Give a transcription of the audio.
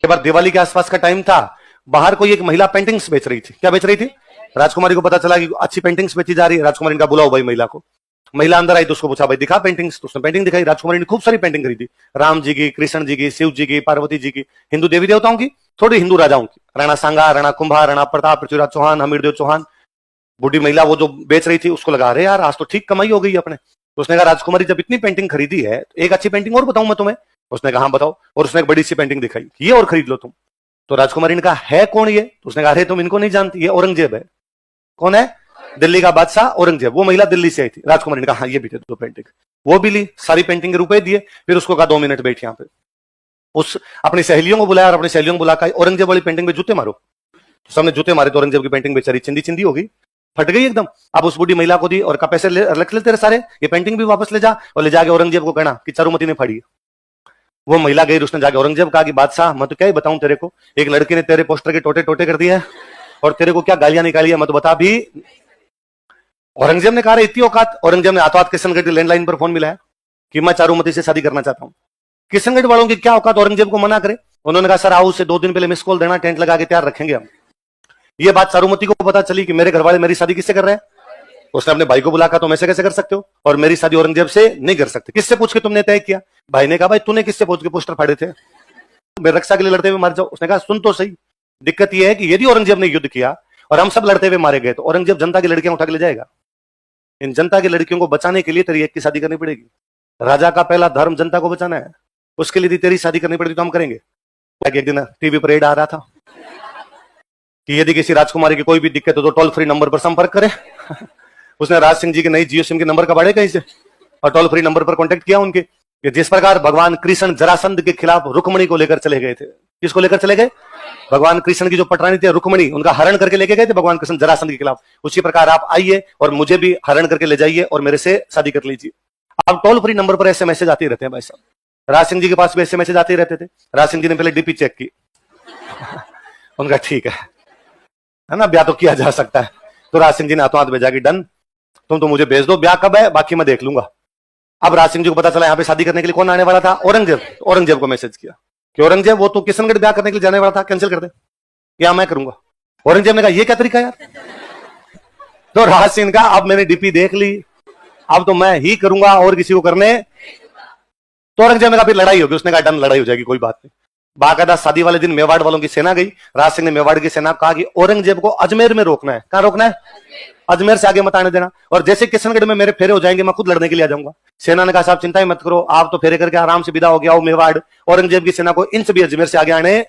के बाद दिवाली के आसपास का टाइम था, बाहर कोई एक महिला पेंटिंग्स बेच रही थी। क्या बेच रही थी? राजकुमारी को पता चला कि अच्छी पेंटिंग्स बेची जा रही है। राजकुमारी ने कहा बुलाओ भाई महिला को। महिला अंदर आई तो उसको पूछा भाई दिखा पेंटिंग्स, तो उसने पेंटिंग दिखाई। राजकुमारी ने खूब सारी पेंटिंग खरीदी, राम जी की, कृष्ण जी की, शिव जी की, पार्वती जी की, हिंदू देवी देवताओं की, थोड़ी हिंदू राजाओं की, राणा सांगा, राणा कुंभा, राणा प्रताप, पृथ्वीराज चौहान, हमीरदेव चौहान। बूढ़ी महिला वो जो बेच रही थी उसको लगा, रहे यार आज तो ठीक कमाई हो गई अपने। तो उसने कहा राजकुमारी जब इतनी पेंटिंग खरीदी है तो एक अच्छी पेंटिंग और बताऊं मैं तुम्हें? उसने कहा हाँ बताओ। और उसने एक बड़ी सी पेंटिंग दिखाई, ये और खरीद लो तुम। तो राजकुमारी ने कहा है कौन ये? तो उसने कहा अरे तुम इनको नहीं जानती, ये औरंगजेब है। कौन है? दिल्ली का बादशाह औरंगजेब। वो महिला दिल्ली से आई थी। राजकुमारी ने कहा हाँ ये भी दे दो पेंटिंग। वो भी ली, सारी पेंटिंग के रुपए दिए। फिर उसको कहा 2 मिनट बैठ यहाँ पे। उस अपनी सहेलियों को बुलाया और अपनी सहेलियों को बुलाकर औरंगजेब वाली पेंटिंग पे जूते मारो। तो सबने जूते मारे तो औरंगजेब की पेंटिंग बेचारी चिंदी चिंदी हो गई, फट गई एकदम। अब उस बूढ़ी महिला को दी और का पैसे रख ले तेरे सारे, ये पेंटिंग भी वापस ले जा, और ले जाके औरंगजेब को कहना कि चारुमती ने फाड़ी। वो महिला गई, उसने जाके औरंगजेब कहा कि बादशाह मैं तो क्या ही बताऊं तेरे को, एक लड़के ने तेरे पोस्टर के टोटे टोटे कर दिया है और तेरे को क्या गालियां निकाली है मैं तो बता भी। औरंगजेब ने कहा इतनी औकात? औरंगजेब ने हाथों हाथ किशनगढ़ की लैंडलाइन पर फोन मिलाया कि मैं चारुमती से शादी करना चाहता हूं। किशनगढ़ वालों की क्या औकात औरंगजेब को मना करे। उन्होंने कहा सर आओ, से 2 दिन पहले मिस कॉल देना, टेंट लगा के तैयार रखेंगे हम। ये बात चारुमती को पता चली कि मेरे घर वाले मेरी शादी किससे कर रहे हैं। उसने अपने भाई को बुला, तुम ऐसे कैसे कर सकते हो, और मेरी शादी औरंगजेब से नहीं कर सकते। किससे पूछ के तुमने तय किया? भाई ने कहा भाई तूने किससे पूछ के पोस्टर फाड़े थे, मेरे रक्षा के लिए लड़ते हुए मार जाओ। उसने कहा सुन तो सही, दिक्कत यह है कि यदि औरंगजेब ने युद्ध किया और हम सब लड़ते हुए मारे गए तो औरंगजेब जनता की लड़कियां उठा के ले जाएगा। इन जनता की लड़कियों को बचाने के लिए तेरी एक की शादी करनी पड़ेगी। राजा का पहला धर्म जनता को बचाना है, उसके लिए तेरी शादी करनी पड़ेगी तो हम करेंगे। एक दिन टीवी पर एड आ रहा था कि यदि किसी राजकुमारी की कोई भी दिक्कत हो तो टोल फ्री नंबर पर संपर्क करें। उसने राज सिंह जी के नई जियो सिम के नंबर का बाड़े कहीं से और टोल फ्री नंबर पर कांटेक्ट किया उनके, कि जिस प्रकार भगवान कृष्ण जरासंध के खिलाफ रुक्मणी को लेकर चले गए थे। किसको लेकर चले गए? भगवान कृष्ण की जो पटरानी थी रुक्मणी, उनका हरण करके लेके गए थे भगवान कृष्ण जरासंध के खिलाफ। उसी प्रकार आप आइए और मुझे भी हरण करके ले जाइए और मेरे से शादी कर लीजिए। अब टोल फ्री नंबर पर ऐसे मैसेज आते रहते हैं भाई साहब। राज सिंह जी के पास भी ऐसे मैसेज आते रहते थे। राज सिंह जी ने पहले डीपी चेक की। उनका ठीक है ना, ब्याह तो किया जा सकता है। तो राज सिंह जी ने हाथों हाथ भेजा कि डन, तुम तो मुझे भेज दो, ब्याह कब है बाकी मैं देख लूंगा। अब राज सिंह जी को पता चला यहाँ पे शादी करने के लिए कौन आने वाला था? औरंगजेब। औरंगजेब को मैसेज किया कि औरंगजेब वो तो किशनगढ़ ब्याह करने के लिए जाने वाला था, कैंसिल कर दे या मैं करूंगा। औरंगजेब ने कहा ये क्या तरीका यार। तो राज सिंह का अब मैंने डीपी देख ली, अब तो मैं ही करूंगा और किसी को करने। तो औरंगजेब ने कहा फिर लड़ाई होगी। उसने कहा डन, लड़ाई हो जाएगी कोई बात नहीं। बाकायदा शादी वाले दिन मेवाड़ वालों की सेना गई। राज सिंह ने मेवाड़ की सेना कहा कि औरंगजेब को अजमेर में रोकना है। कहां रोकना है? अजमेर से आगे मत आने देना, और जैसे किशनगढ़ में मेरे फेरे हो जाएंगे मैं खुद लड़ने के लिए आ जाऊंगा। सेना ने कहा साहब चिंता ही मत करो, आप तो फेरे करके आराम से विदा हो गया हो मेवाड़, औरंगजेब की सेना को इंच भी अजमेर से आगे आने